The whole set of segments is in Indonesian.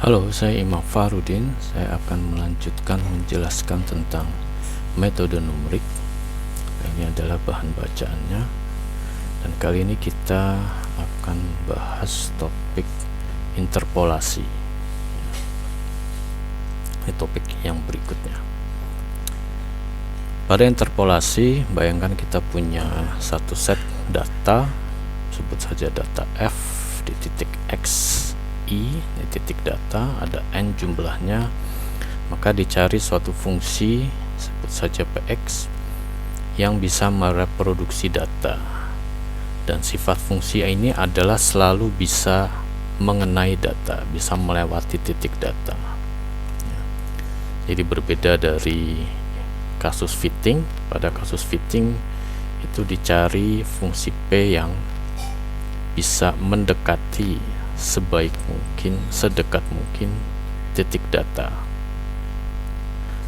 Halo, saya Imam Farudin. Saya akan melanjutkan menjelaskan tentang metode numerik. Ini adalah bahan bacaannya. Dan kali ini kita akan bahas topik interpolasi. Ini topik yang berikutnya. Pada interpolasi, bayangkan kita punya satu set data, sebut saja data F di titik X I di titik data, ada n jumlahnya, maka dicari suatu fungsi, sebut saja Px, yang bisa mereproduksi data, dan sifat fungsi ini adalah selalu bisa mengenai data, bisa melewati titik data. Jadi berbeda dari kasus fitting. Pada kasus fitting itu dicari fungsi P yang bisa mendekati sebaik mungkin, sedekat mungkin titik data.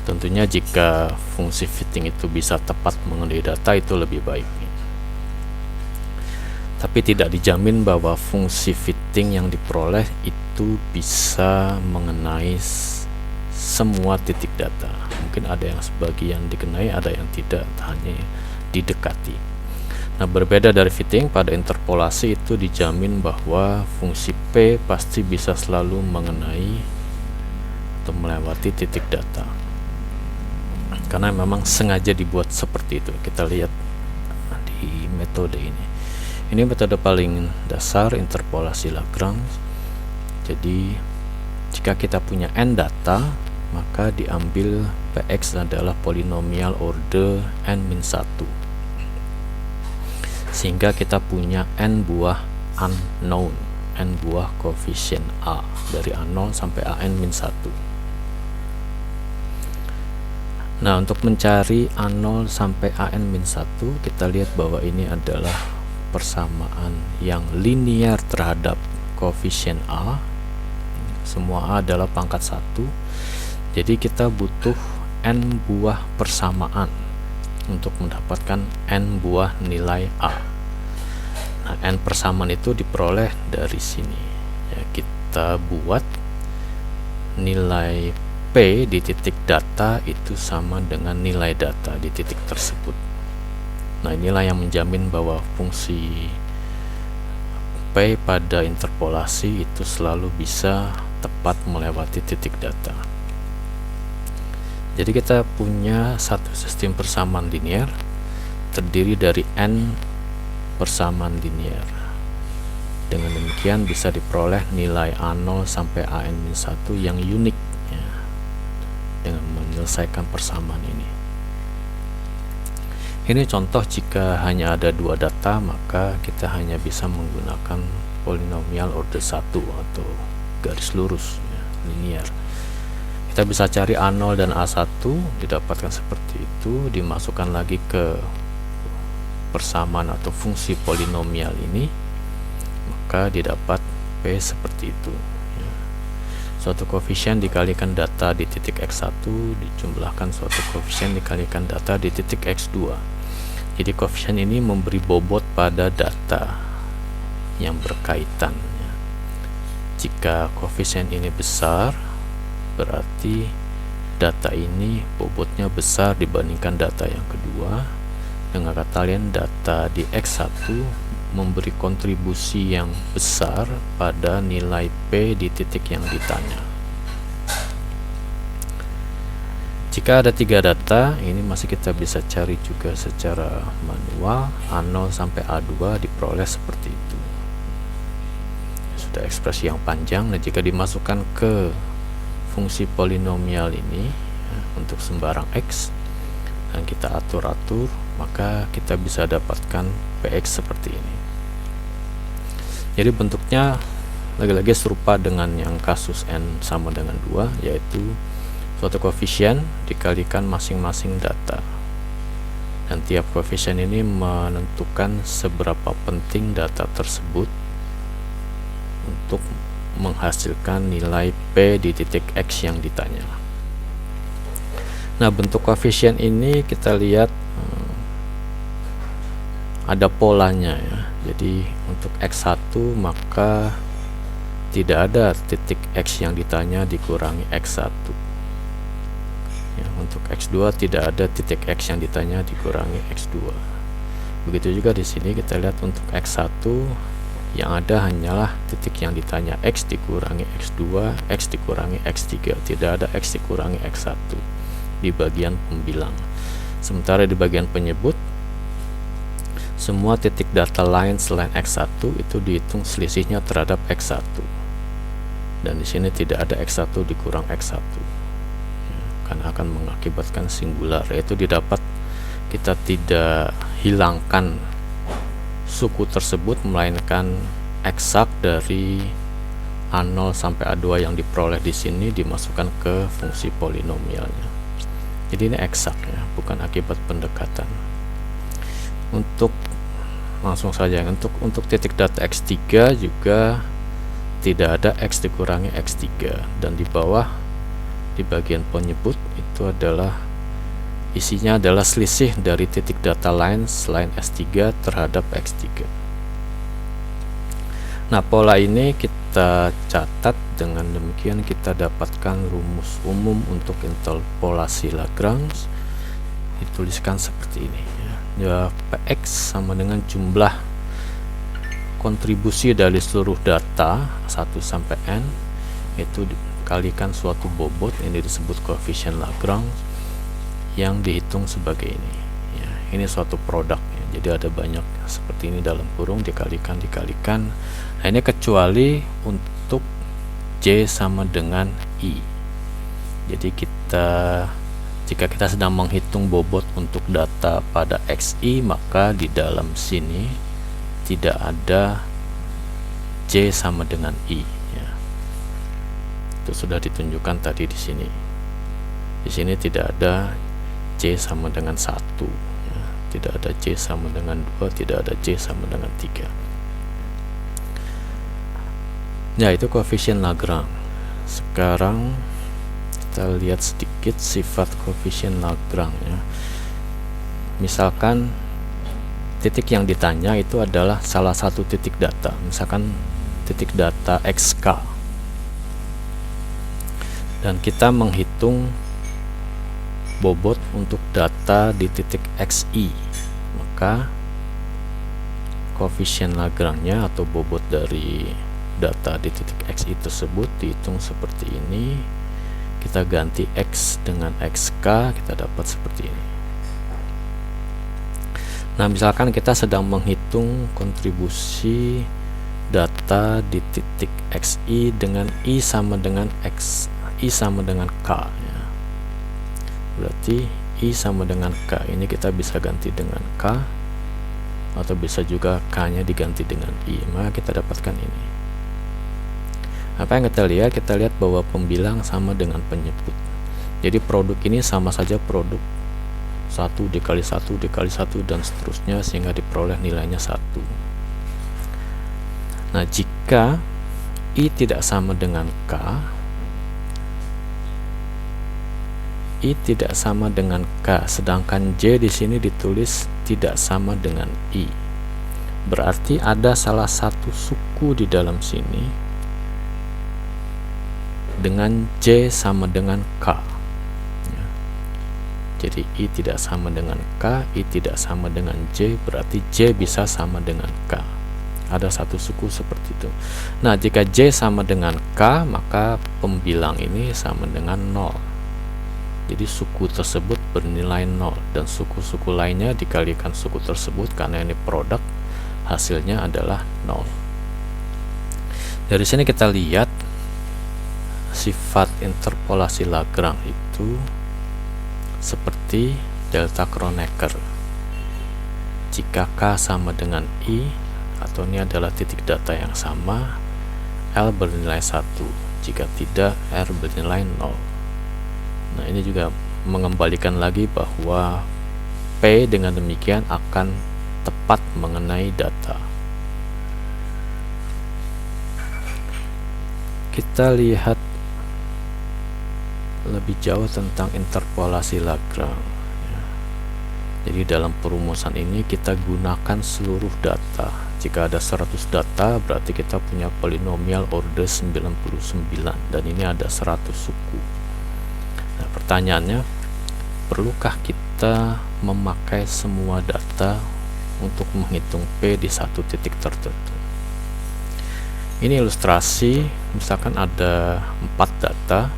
Tentunya jika fungsi fitting itu bisa tepat mengenai data, itu lebih baik. Tapi tidak dijamin bahwa fungsi fitting yang diperoleh itu bisa mengenai semua titik data. Mungkin ada yang sebagian dikenai, ada yang tidak, hanya didekati. Nah, berbeda dari fitting, pada interpolasi itu dijamin bahwa fungsi P pasti bisa selalu mengenai atau melewati titik data, karena memang sengaja dibuat seperti itu. Kita lihat di metode ini. Ini metode paling dasar interpolasi Lagrange. Jadi jika kita punya n data, maka diambil Px adalah polinomial order n-1, sehingga kita punya n buah unknown, n buah koefisien A dari A0 sampai An-1. Nah, untuk mencari A0 sampai An-1, kita lihat bahwa ini adalah persamaan yang linear terhadap koefisien A. Semua A adalah pangkat 1. Jadi kita butuh n buah persamaan untuk mendapatkan n buah nilai A. Nah, n persamaan itu diperoleh dari sini. Ya, kita buat nilai P di titik data itu sama dengan nilai data di titik tersebut. Nah, inilah yang menjamin bahwa fungsi P pada interpolasi itu selalu bisa tepat melewati titik data. Jadi kita punya satu sistem persamaan linear terdiri dari n persamaan linear. Dengan demikian bisa diperoleh nilai A0 sampai An-1 yang unik, ya, dengan menyelesaikan persamaan ini. Ini contoh jika hanya ada dua data, maka kita hanya bisa menggunakan polinomial order 1 atau garis lurus, ya, linear. Kita bisa cari A0 dan A1, didapatkan seperti itu, dimasukkan lagi ke persamaan atau fungsi polinomial ini, maka didapat P seperti itu. Suatu koefisien dikalikan data di titik X1 dijumlahkan suatu koefisien dikalikan data di titik X2. Jadi koefisien ini memberi bobot pada data yang berkaitan. Jika koefisien ini besar, berarti data ini bobotnya besar dibandingkan data yang kedua. Dengan kata lain, data di X1 memberi kontribusi yang besar pada nilai P di titik yang ditanya. Jika ada tiga data, ini masih kita bisa cari juga secara manual. A0 sampai A2 diperoleh seperti itu. Sudah ekspresi yang panjang. Nah, jika dimasukkan ke fungsi polinomial ini, ya, untuk sembarang X, dan kita atur-atur, maka kita bisa dapatkan Px seperti ini. Jadi bentuknya lagi-lagi serupa dengan yang kasus n sama dengan 2, yaitu suatu koefisien dikalikan masing-masing data, dan tiap koefisien ini menentukan seberapa penting data tersebut untuk menghasilkan nilai P di titik X yang ditanya. Nah, bentuk koefisien ini kita lihat ada polanya, ya. Jadi untuk X1 maka tidak ada titik X yang ditanya dikurangi X1 ya. Untuk X2 tidak ada titik X yang ditanya dikurangi X2. Begitu juga di sini kita lihat untuk X1 yang ada hanyalah titik yang ditanya X dikurangi X2, X dikurangi X3, tidak ada X dikurangi X1 di bagian pembilang. Sementara di bagian penyebut, semua titik data lain selain X1 itu dihitung selisihnya terhadap X1, dan di sini tidak ada X1 dikurang X1 ya, karena akan mengakibatkan singular, yaitu didapat kita tidak hilangkan suku tersebut, melainkan eksak dari A0 sampai A2 yang diperoleh di sini dimasukkan ke fungsi polinomialnya. Jadi ini eksak ya, bukan akibat pendekatan. Untuk langsung saja untuk titik data X3 juga tidak ada X dikurangi X3, dan di bawah di bagian penyebut itu adalah isinya adalah selisih dari titik data lain selain S3 terhadap X3. Nah, pola ini kita catat, dengan demikian kita dapatkan rumus umum untuk interpolasi Lagrange. Dituliskan seperti ini ya, Px sama dengan jumlah kontribusi dari seluruh data 1 sampai n itu dikalikan suatu bobot, ini disebut koefisien Lagrange, yang dihitung sebagai ini ya. Ini suatu produk ya, jadi ada banyak seperti ini dalam kurung, dikalikan. Nah, ini kecuali untuk J sama dengan I. Jadi jika kita sedang menghitung bobot untuk data pada XI, maka di dalam sini tidak ada J sama dengan I ya. Itu sudah ditunjukkan tadi di sini. Di sini tidak ada J sama dengan 1 ya. Tidak ada J sama dengan 2, tidak ada J sama dengan 3 ya. Itu koefisien Lagrange. Sekarang kita lihat sedikit sifat koefisien Lagrange ya. Misalkan titik yang ditanya itu adalah salah satu titik data, misalkan titik data XK, dan kita menghitung bobot untuk data di titik XI, maka koefisien Lagrange-nya atau bobot dari data di titik XI tersebut dihitung seperti ini. Kita ganti X dengan XK, kita dapat seperti ini. Nah, misalkan kita sedang menghitung kontribusi data di titik XI dengan I sama dengan X, I sama dengan K ya. Berarti I sama dengan K, ini kita bisa ganti dengan K, atau bisa juga K nya diganti dengan I, maka kita dapatkan ini. Apa yang kita lihat? Kita lihat bahwa pembilang sama dengan penyebut. Jadi produk ini sama saja produk 1 dikali 1 dikali 1 dan seterusnya, sehingga diperoleh nilainya 1. Nah, jika I tidak sama dengan K, I tidak sama dengan K, sedangkan J di sini ditulis tidak sama dengan I. Berarti ada salah satu suku di dalam sini dengan J sama dengan K ya. Jadi I tidak sama dengan K, I tidak sama dengan J, berarti J bisa sama dengan K. Ada satu suku seperti itu. Nah, jika J sama dengan K, maka pembilang ini sama dengan 0. Jadi suku tersebut bernilai 0, dan suku-suku lainnya dikalikan suku tersebut, karena ini produk, hasilnya adalah 0. Dari sini kita lihat sifat interpolasi Lagrange itu seperti delta Kronecker. Jika K sama dengan I, atau ini adalah titik data yang sama, L bernilai 1, jika tidak R bernilai 0. Nah, ini juga mengembalikan lagi bahwa P dengan demikian akan tepat mengenai data. Kita lihat lebih jauh tentang interpolasi Lagrange ya. Jadi dalam perumusan ini kita gunakan seluruh data. Jika ada 100 data, berarti kita punya polinomial order 99, dan ini ada 100 suku. Nah, pertanyaannya, perlukah kita memakai semua data untuk menghitung P di satu titik tertentu? Ini ilustrasi, misalkan ada 4 data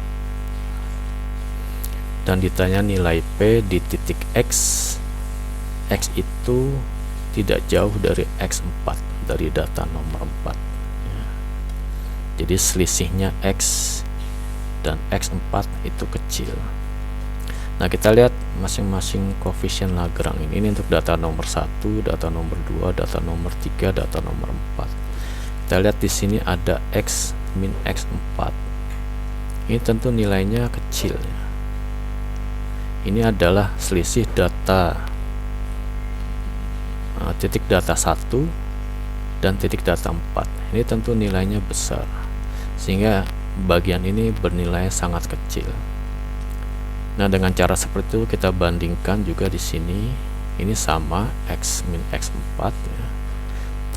dan ditanya nilai P di titik X. X itu tidak jauh dari X4, dari data nomor 4 ya. Jadi selisihnya X dan X4 itu kecil. Nah, kita lihat masing-masing koefisien Lagrange ini untuk data nomor 1, data nomor 2, data nomor 3, data nomor 4. Kita lihat di sini ada X min X4. Ini tentu nilainya kecil ya. Ini adalah selisih data titik data 1 dan titik data 4. Ini tentu nilainya besar, sehingga bagian ini bernilai sangat kecil. Nah, dengan cara seperti itu kita bandingkan juga di sini. Ini sama X min X4 ya.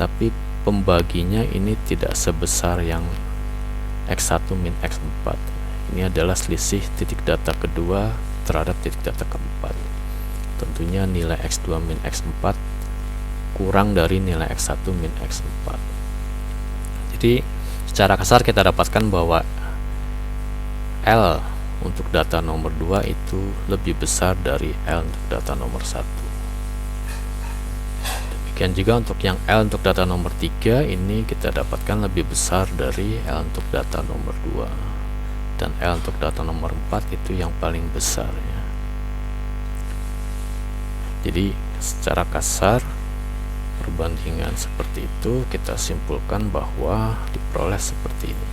Tapi pembaginya ini tidak sebesar yang X1 min X4. Ini adalah selisih titik data kedua terhadap titik data keempat. Tentunya nilai X2 min X4 kurang dari nilai X1 min X4. Jadi secara kasar kita dapatkan bahwa L untuk data nomor 2 itu lebih besar dari L untuk data nomor 1. Demikian juga untuk yang L untuk data nomor 3, ini kita dapatkan lebih besar dari L untuk data nomor 2. Dan L untuk data nomor 4 itu yang paling besar ya. Jadi secara kasar perbandingan seperti itu kita simpulkan bahwa diperoleh seperti ini.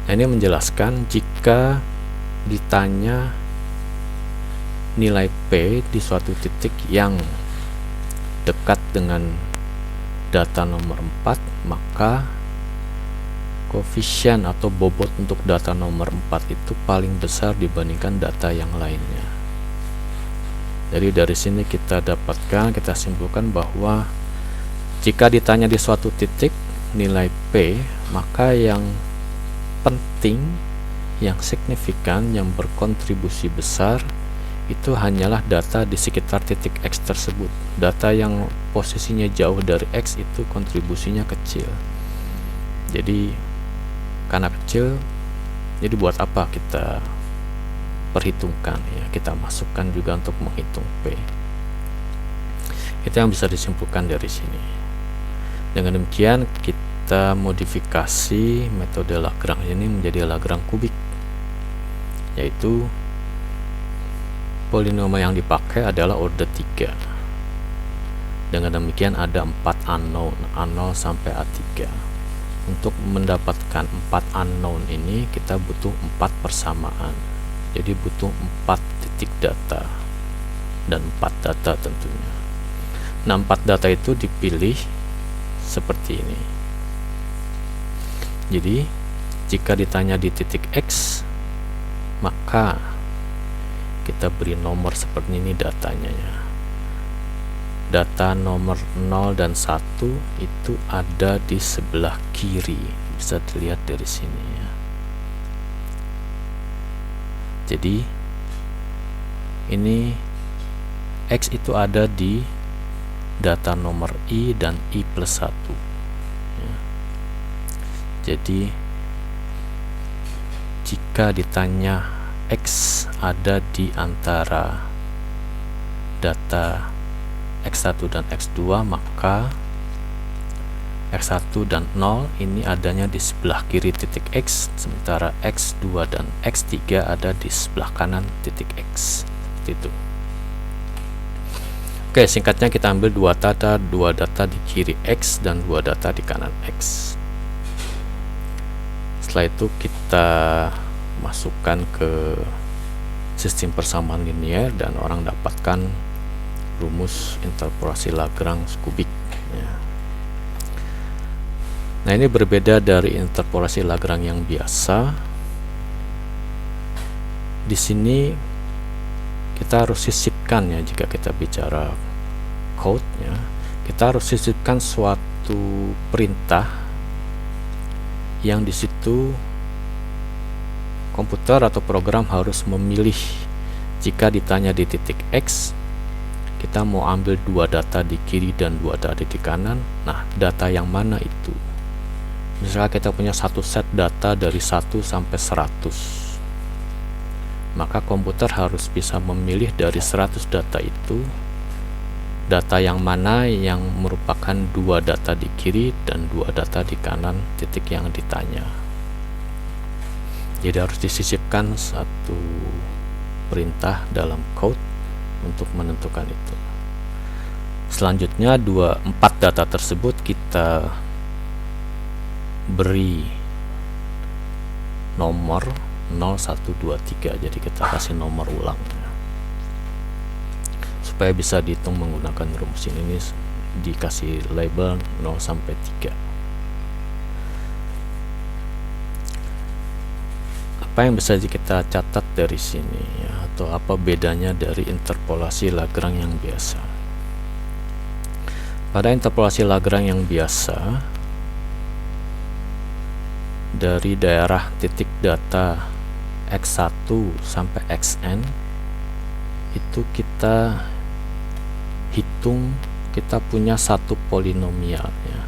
Nah, ini menjelaskan jika ditanya nilai P di suatu titik yang dekat dengan data nomor 4, maka koefisien atau bobot untuk data nomor 4 itu paling besar dibandingkan data yang lainnya. Jadi dari sini kita simpulkan bahwa jika ditanya di suatu titik nilai P, maka yang penting, yang signifikan, yang berkontribusi besar itu hanyalah data di sekitar titik X tersebut. Data yang posisinya jauh dari X itu kontribusinya kecil. Jadi karena kecil, jadi buat apa kita perhitungkan ya, kita masukkan juga untuk menghitung P. Itu yang bisa disimpulkan dari sini. Dengan demikian kita modifikasi metode Lagrange ini menjadi Lagrange kubik, yaitu polinomial yang dipakai adalah order 3. Dengan demikian ada 4 unknown, A0 sampai A3. Untuk mendapatkan 4 unknown ini kita butuh 4 persamaan. Jadi butuh 4 titik data dan 4 data tentunya. Nah, 4 data itu dipilih seperti ini. Jadi jika ditanya di titik X, maka kita beri nomor seperti ini datanya ya. Data nomor 0 dan 1 itu ada di sebelah kiri, bisa dilihat dari sini ya. Jadi ini X itu ada di data nomor I dan I plus 1 ya. Jadi jika ditanya X ada di antara data X1 dan X2, maka X1 dan 0 ini adanya di sebelah kiri titik X, sementara X2 dan X3 ada di sebelah kanan titik X. Seperti itu. Oke, singkatnya kita ambil dua data di kiri X dan 2 data di kanan X. Setelah itu kita masukkan ke sistem persamaan linear dan orang dapatkan rumus interpolasi Lagrange kubik ya. Nah, ini berbeda dari interpolasi Lagrange yang biasa. Di sini kita harus sisipkan ya jika kita bicara code ya, kita harus sisipkan suatu perintah yang di situ komputer atau program harus memilih. Jika ditanya di titik X, kita mau ambil 2 data di kiri dan 2 data di kanan. Nah, data yang mana itu? Misalnya kita punya satu set data dari 1 sampai 100. Maka komputer harus bisa memilih dari 100 data itu, data yang mana yang merupakan 2 data di kiri dan 2 data di kanan titik yang ditanya. Jadi harus disisipkan satu perintah dalam code untuk menentukan itu. Selanjutnya 4 data tersebut kita beri nomor 0, 1, 2, 3. Jadi kita kasih nomor ulang supaya bisa dihitung menggunakan rumus ini dikasih label 0 sampai 3. Apa yang bisa kita catat dari sini ya, atau apa bedanya dari interpolasi Lagrange yang biasa? Pada interpolasi Lagrange yang biasa, dari daerah titik data X1 sampai Xn itu kita hitung, kita punya satu polinomial ya,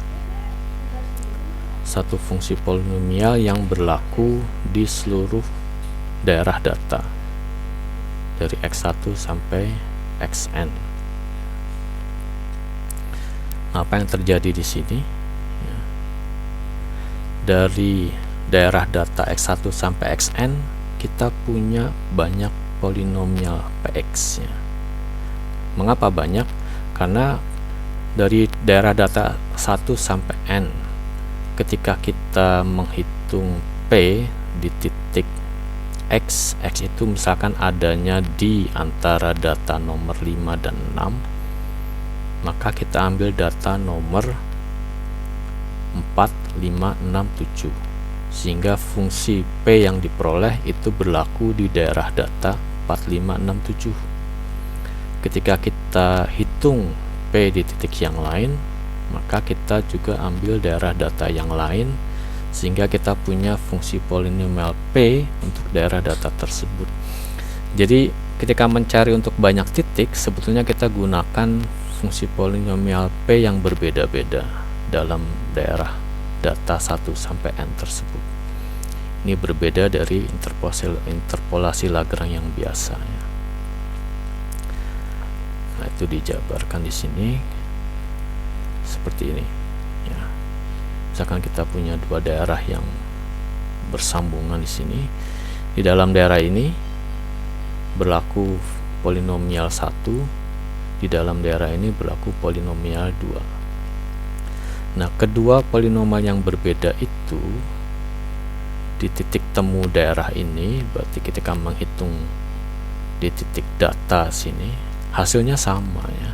satu fungsi polinomial yang berlaku di seluruh daerah data dari X1 sampai Xn. Nah, apa yang terjadi di sini ya, dari daerah data X1 sampai Xn kita punya banyak polinomial Px ya. Mengapa banyak? Karena dari daerah data 1 sampai n, ketika kita menghitung P di titik X itu misalkan adanya di antara data nomor 5 dan 6, maka kita ambil data nomor 4, 5, 6, 7, sehingga fungsi P yang diperoleh itu berlaku di daerah data 4, 5, 6, 7. Ketika kita hitung P di titik yang lain, maka kita juga ambil daerah data yang lain, sehingga kita punya fungsi polinomial P untuk daerah data tersebut. Jadi ketika mencari untuk banyak titik, sebetulnya kita gunakan fungsi polinomial P yang berbeda-beda dalam daerah data 1 sampai n tersebut. Ini berbeda dari interpolasi Lagrange yang biasa ya. Nah, itu dijabarkan di sini seperti ini ya. Misalkan kita punya 2 daerah yang bersambungan di sini. Di dalam daerah ini berlaku polinomial 1, di dalam daerah ini berlaku polinomial 2. Nah, kedua polinomial yang berbeda itu di titik temu daerah ini, berarti ketika menghitung di titik data sini, hasilnya sama ya.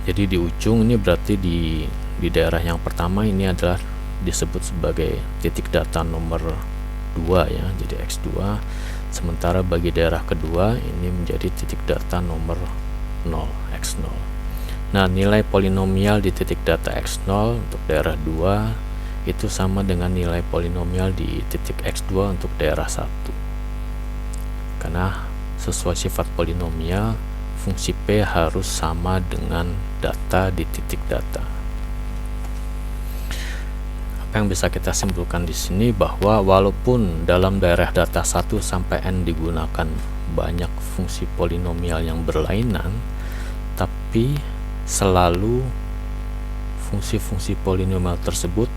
Jadi di ujung ini berarti di daerah yang pertama ini adalah disebut sebagai titik data nomor 2 ya, jadi X2. Sementara bagi daerah kedua ini menjadi titik data nomor 0, X0. Nah, nilai polinomial di titik data X0 untuk daerah 2 itu sama dengan nilai polinomial di titik X2 untuk daerah 1. Karena sesuai sifat polinomial, fungsi P harus sama dengan data di titik data. Apa yang bisa kita simpulkan di sini bahwa walaupun dalam daerah data 1 sampai n digunakan banyak fungsi polinomial yang berlainan, tapi selalu fungsi-fungsi polinomial tersebut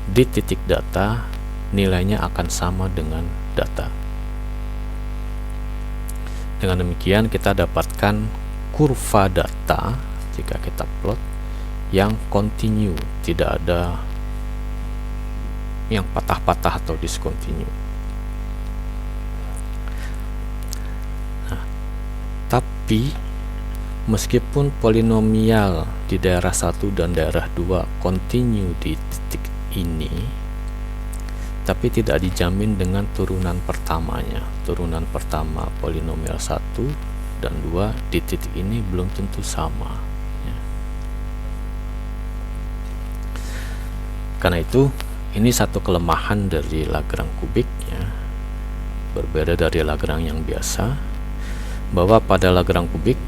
di titik data nilainya akan sama dengan data. Dengan demikian kita dapatkan kurva data jika kita plot yang kontinu, tidak ada yang patah-patah atau diskontinu. Nah, tapi meskipun polinomial di daerah 1 dan daerah 2 kontinu di titik ini, tapi tidak dijamin dengan turunan pertamanya. Turunan pertama polinomial 1 dan 2 di titik ini belum tentu sama ya. Karena itu ini satu kelemahan dari Lagrange kubik ya, berbeda dari Lagrange yang biasa, bahwa pada Lagrange kubik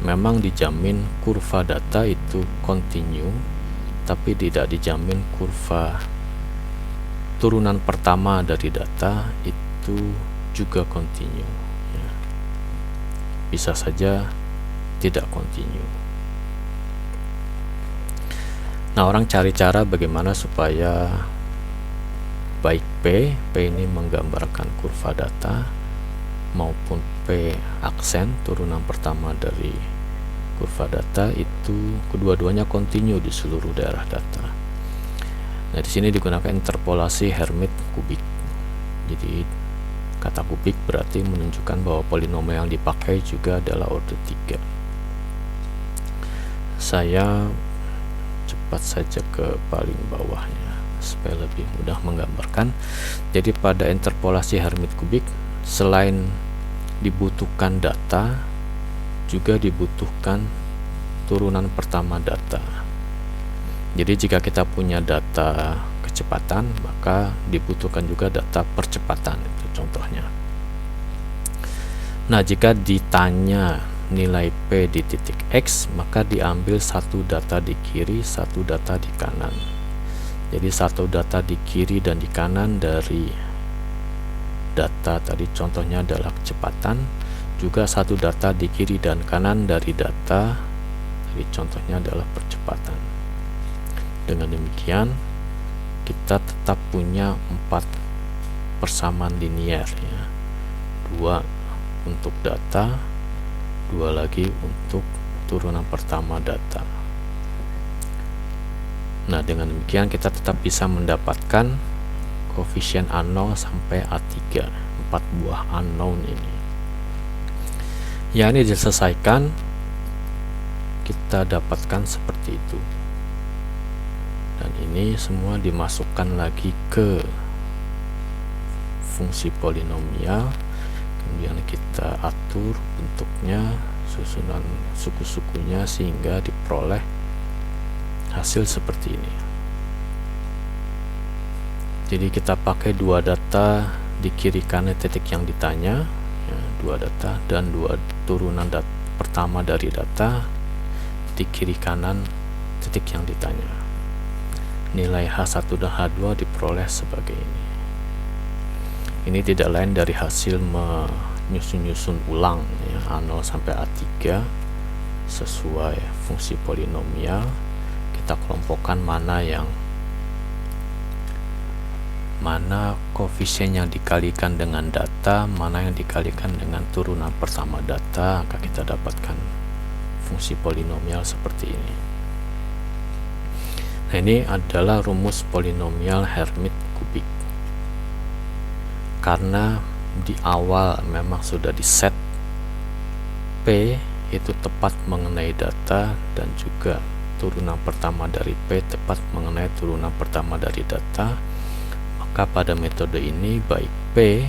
memang dijamin kurva data itu kontinu, tapi tidak dijamin kurva turunan pertama dari data itu juga kontinu ya. Bisa saja tidak kontinu. Nah, orang cari cara bagaimana supaya baik P ini menggambarkan kurva data maupun P aksen turunan pertama dari kurva data itu kedua-duanya kontinu di seluruh daerah data. Nah, di sini digunakan interpolasi Hermite kubik. Jadi kata kubik berarti menunjukkan bahwa polinomial yang dipakai juga adalah order 3. Saya cepat saja ke paling bawahnya supaya lebih mudah menggambarkan. Jadi pada interpolasi Hermite kubik, selain dibutuhkan data, juga dibutuhkan turunan pertama data. Jadi jika kita punya data kecepatan, maka dibutuhkan juga data percepatan, itu contohnya. Nah, jika ditanya nilai P di titik X, maka diambil satu data di kiri, satu data di kanan. Jadi satu data di kiri dan di kanan dari data tadi contohnya adalah kecepatan, juga satu data di kiri dan kanan dari data tadi contohnya adalah percepatan. Dengan demikian kita tetap punya 4 persamaan linear ya. 2 untuk data, 2 lagi untuk turunan pertama data. Nah, dengan demikian kita tetap bisa mendapatkan koefisien A0 sampai A3, 4 buah unknown ini. Ya, ini diselesaikan, kita dapatkan seperti itu. Dan ini semua dimasukkan lagi ke fungsi polinomial, kemudian kita atur bentuknya, susunan suku-sukunya sehingga diperoleh hasil seperti ini. Jadi kita pakai 2 data di kiri kanan titik yang ditanya ya, 2 data dan 2 turunan pertama dari data di kiri kanan titik yang ditanya. Nilai H1 dan H2 diperoleh sebagai ini. Ini tidak lain dari hasil menyusun-nyusun ulang ya, A0 sampai A3 sesuai fungsi polinomial. Kita kelompokkan mana koefisien yang dikalikan dengan data, mana yang dikalikan dengan turunan pertama data, maka kita dapatkan fungsi polinomial seperti ini. Nah, ini adalah rumus polinomial Hermite kubik. Karena di awal memang sudah diset P itu tepat mengenai data dan juga turunan pertama dari P tepat mengenai turunan pertama dari data, maka pada metode ini baik P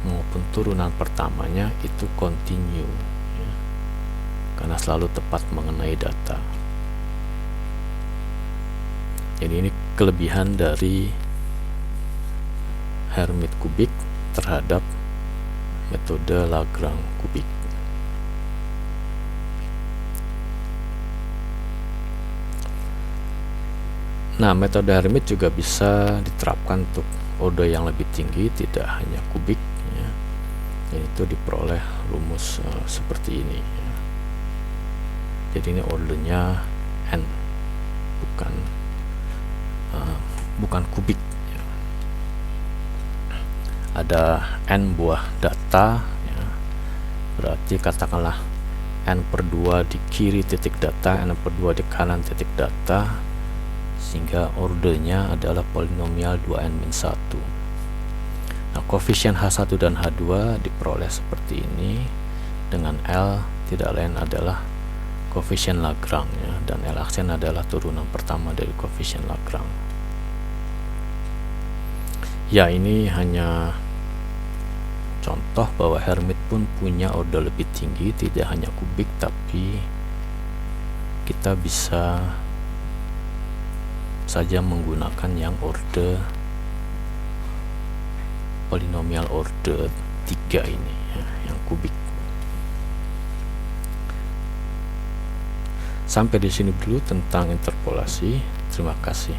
maupun turunan pertamanya itu kontinu ya, karena selalu tepat mengenai data. Jadi ini kelebihan dari Hermite kubik terhadap metode Lagrange kubik. Nah, metode Hermite juga bisa diterapkan untuk order yang lebih tinggi, tidak hanya kubik ya. Yaitu diperoleh rumus seperti ini ya. Jadi ini ordernya n, bukan kubik ya. Ada n buah data ya. Berarti katakanlah n/2 di kiri titik data, n/2 di kanan titik data, sehingga ordernya adalah polinomial 2n-1. Nah, koefisien H1 dan H2 diperoleh seperti ini dengan L tidak lain adalah koefisien Lagrange ya, dan L aksen adalah turunan pertama dari koefisien Lagrange. Ya, ini hanya contoh bahwa Hermite pun punya order lebih tinggi, tidak hanya kubik tapi kita bisa saja menggunakan yang order polinomial order 3 ini ya, yang kubik. Sampai di sini dulu tentang interpolasi. Terima kasih.